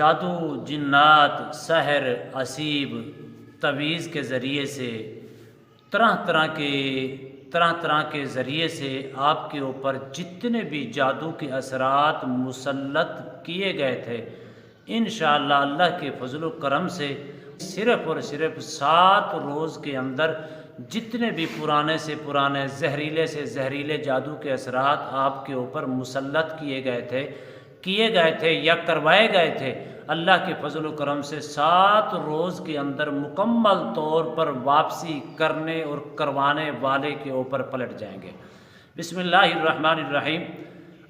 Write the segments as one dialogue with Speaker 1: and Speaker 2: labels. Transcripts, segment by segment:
Speaker 1: جادو، جنات، سحر، اسیب، تویز کے ذریعے سے طرح طرح کے ذریعے سے آپ کے اوپر جتنے بھی جادو کے اثرات مسلط کیے گئے تھے، انشاءاللہ اللہ کے فضل و کرم سے صرف اور صرف 7 روز کے اندر جتنے بھی پرانے سے پرانے زہریلے سے زہریلے جادو کے اثرات آپ کے اوپر مسلط کیے گئے تھے یا کروائے گئے تھے، اللہ کے فضل و کرم سے 7 روز کے اندر مکمل طور پر واپسی کرنے اور کروانے والے کے اوپر پلٹ جائیں گے۔ بسم اللہ الرحمن الرحیم۔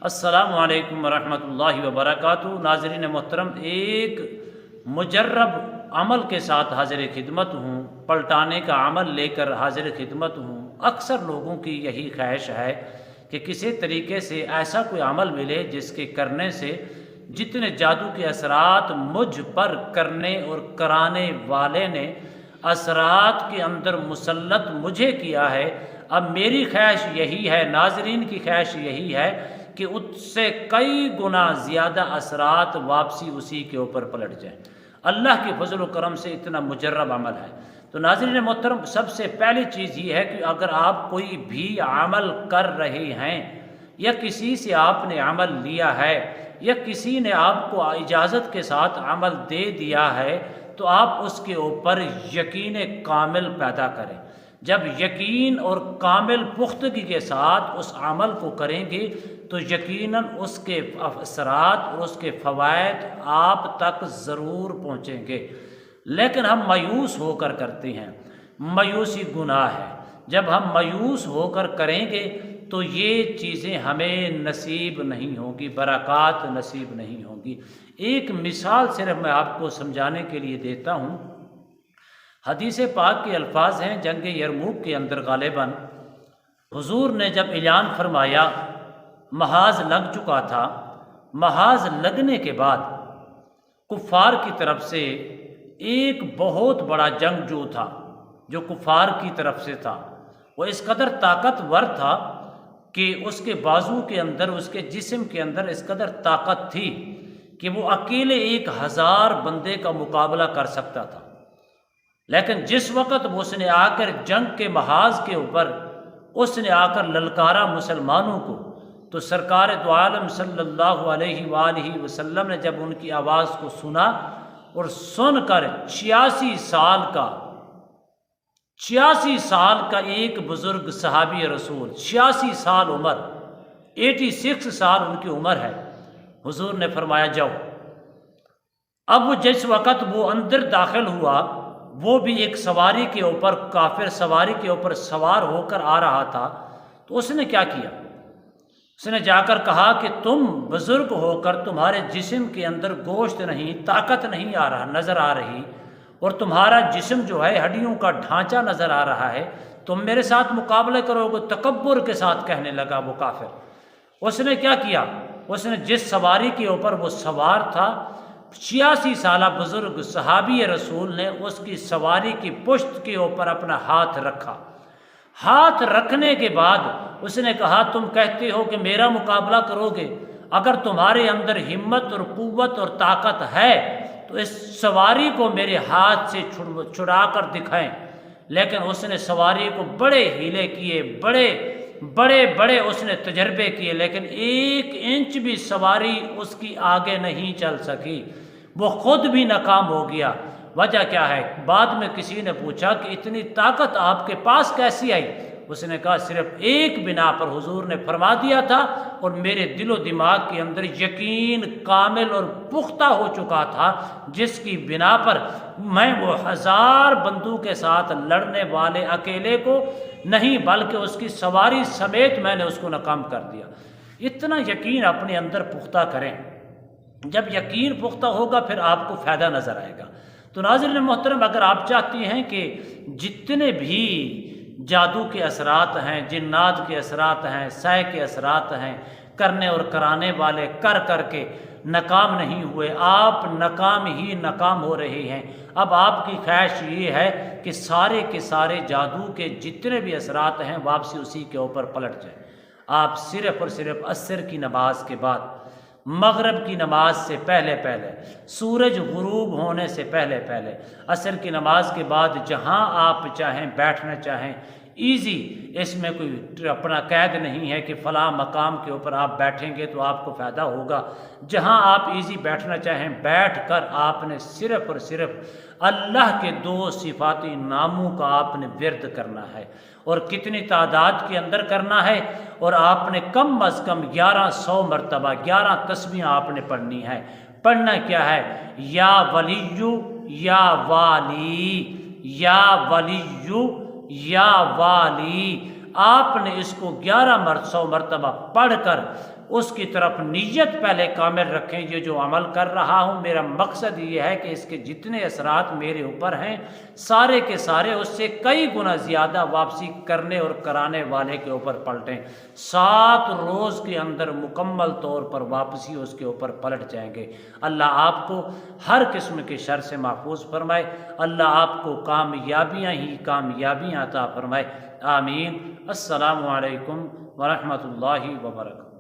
Speaker 1: السلام علیکم ورحمۃ اللہ وبرکاتہ۔ ناظرین محترم، ایک مجرب عمل کے ساتھ حاضر خدمت ہوں، پلٹانے کا عمل لے کر حاضر خدمت ہوں۔ اکثر لوگوں کی یہی خواہش ہے کہ کسی طریقے سے ایسا کوئی عمل ملے جس کے کرنے سے جتنے جادو کے اثرات مجھ پر کرنے اور کرانے والے نے اثرات کے اندر مسلط مجھے کیا ہے، اب میری خواہش یہی ہے، ناظرین کی خواہش یہی ہے کہ اس سے کئی گنا زیادہ اثرات واپسی اسی کے اوپر پلٹ جائیں۔ اللہ کے فضل و کرم سے اتنا مجرب عمل ہے۔ تو ناظرین محترم، سب سے پہلی چیز یہ ہے کہ اگر آپ کوئی بھی عمل کر رہے ہیں یا کسی سے آپ نے عمل لیا ہے یا کسی نے آپ کو اجازت کے ساتھ عمل دے دیا ہے تو آپ اس کے اوپر یقین کامل پیدا کریں۔ جب یقین اور کامل پختگی کے ساتھ اس عمل کو کریں گے تو یقیناً اس کے اثرات اور اس کے فوائد آپ تک ضرور پہنچیں گے۔ لیکن ہم مایوس ہو کر کرتے ہیں، مایوسی گناہ ہے۔ جب ہم مایوس ہو کر کریں گے تو یہ چیزیں ہمیں نصیب نہیں ہوں گی، برکات نصیب نہیں ہوں گی۔ ایک مثال صرف میں آپ کو سمجھانے کے لیے دیتا ہوں۔ حدیث پاک کے الفاظ ہیں، جنگ یرموک کے اندر غالباً حضور نے جب اعلان فرمایا، محاذ لگ چکا تھا، محاذ لگنے کے بعد کفار کی طرف سے ایک بہت بڑا جنگجو تھا جو کفار کی طرف سے تھا۔ وہ اس قدر طاقتور تھا کہ اس کے بازو کے اندر، اس کے جسم کے اندر اس قدر طاقت تھی کہ وہ اکیلے 1000 بندے کا مقابلہ کر سکتا تھا۔ لیکن جس وقت اس نے آ کر جنگ کے محاذ کے اوپر اس نے آ کر للکارا مسلمانوں کو، تو سرکار دو عالم صلی اللہ علیہ وآلہ وسلم نے جب ان کی آواز کو سنا اور سن کر 86 سال کا ایک بزرگ صحابی رسول، 86 سال عمر، 86 سال ان کی عمر ہے، حضور نے فرمایا جاؤ۔ اب جس وقت وہ اندر داخل ہوا، وہ بھی ایک سواری کے اوپر، کافر سواری کے اوپر سوار ہو کر آ رہا تھا، تو اس نے کیا کیا؟ اس نے جا کر کہا کہ تم بزرگ ہو کر تمہارے جسم کے اندر گوشت نہیں، طاقت نہیں نظر آ رہی، اور تمہارا جسم جو ہے ہڈیوں کا ڈھانچہ نظر آ رہا ہے، تم میرے ساتھ مقابلہ کرو گے؟ تکبر کے ساتھ کہنے لگا وہ کافر۔ اس نے کیا کیا؟ اس نے جس سواری کے اوپر وہ سوار تھا، 86 سالہ بزرگ صحابی رسول نے اس کی سواری کی پشت کے اوپر اپنا ہاتھ رکھا۔ ہاتھ رکھنے کے بعد اس نے کہا، تم کہتے ہو کہ میرا مقابلہ کرو گے، اگر تمہارے اندر ہمت اور قوت اور طاقت ہے تو اس سواری کو میرے ہاتھ سے چھڑا کر دکھائیں۔ لیکن اس نے سواری کو بڑے ہیلے کیے، بڑے اس نے تجربے کیے، لیکن 1 انچ بھی سواری اس کی آگے نہیں چل سکی، وہ خود بھی ناکام ہو گیا۔ وجہ کیا ہے؟ بعد میں کسی نے پوچھا کہ اتنی طاقت آپ کے پاس کیسی آئی؟ اس نے کہا صرف ایک بنا پر حضور نے فرما دیا تھا اور میرے دل و دماغ کے اندر یقین کامل اور پختہ ہو چکا تھا، جس کی بنا پر میں وہ 1000 بندوں کے ساتھ لڑنے والے اکیلے کو نہیں بلکہ اس کی سواری سمیت میں نے اس کو ناکام کر دیا۔ اتنا یقین اپنے اندر پختہ کریں، جب یقین پختہ ہوگا پھر آپ کو فائدہ نظر آئے گا۔ تو ناظرین محترم، اگر آپ چاہتے ہیں کہ جتنے بھی جادو کے اثرات ہیں، جنات کے اثرات ہیں، سحر کے اثرات ہیں، کرنے اور کرانے والے کر کے ناکام نہیں ہوئے، آپ ناکام ہی ناکام ہو رہے ہیں، اب آپ کی خواہش یہ ہے کہ سارے کے سارے جادو کے جتنے بھی اثرات ہیں واپسی اسی کے اوپر پلٹ جائیں۔ آپ صرف اور صرف عصر کی نماز کے بعد مغرب کی نماز سے پہلے پہلے، سورج غروب ہونے سے پہلے پہلے، عصر کی نماز کے بعد جہاں آپ چاہیں بیٹھنا چاہیں ایزی، اس میں کوئی اپنا قید نہیں ہے کہ فلاں مقام کے اوپر آپ بیٹھیں گے تو آپ کو فائدہ ہوگا۔ جہاں آپ ایزی بیٹھنا چاہیں بیٹھ کر آپ نے صرف اور صرف اللہ کے 2 صفاتی ناموں کا آپ نے ورد کرنا ہے، اور کتنی تعداد کے اندر کرنا ہے، اور آپ نے کم از کم 1100 مرتبہ 11 تسبیحیں آپ نے پڑھنی ہے۔ پڑھنا کیا ہے؟ یا ولیو یا والی، یا ولیو یا والی، آپ نے اس کو 1100 مرتبہ پڑھ کر اس کی طرف نیت پہلے کامل رکھیں، یہ جو عمل کر رہا ہوں میرا مقصد یہ ہے کہ اس کے جتنے اثرات میرے اوپر ہیں سارے کے سارے اس سے کئی گنا زیادہ واپسی کرنے اور کرانے والے کے اوپر پلٹیں۔ 7 روز کے اندر مکمل طور پر واپسی اس کے اوپر پلٹ جائیں گے۔ اللہ آپ کو ہر قسم کے شر سے محفوظ فرمائے، اللہ آپ کو کامیابیاں ہی کامیابیاں عطا فرمائے، آمین۔ السلام علیکم ورحمۃ اللہ وبرکاتہ۔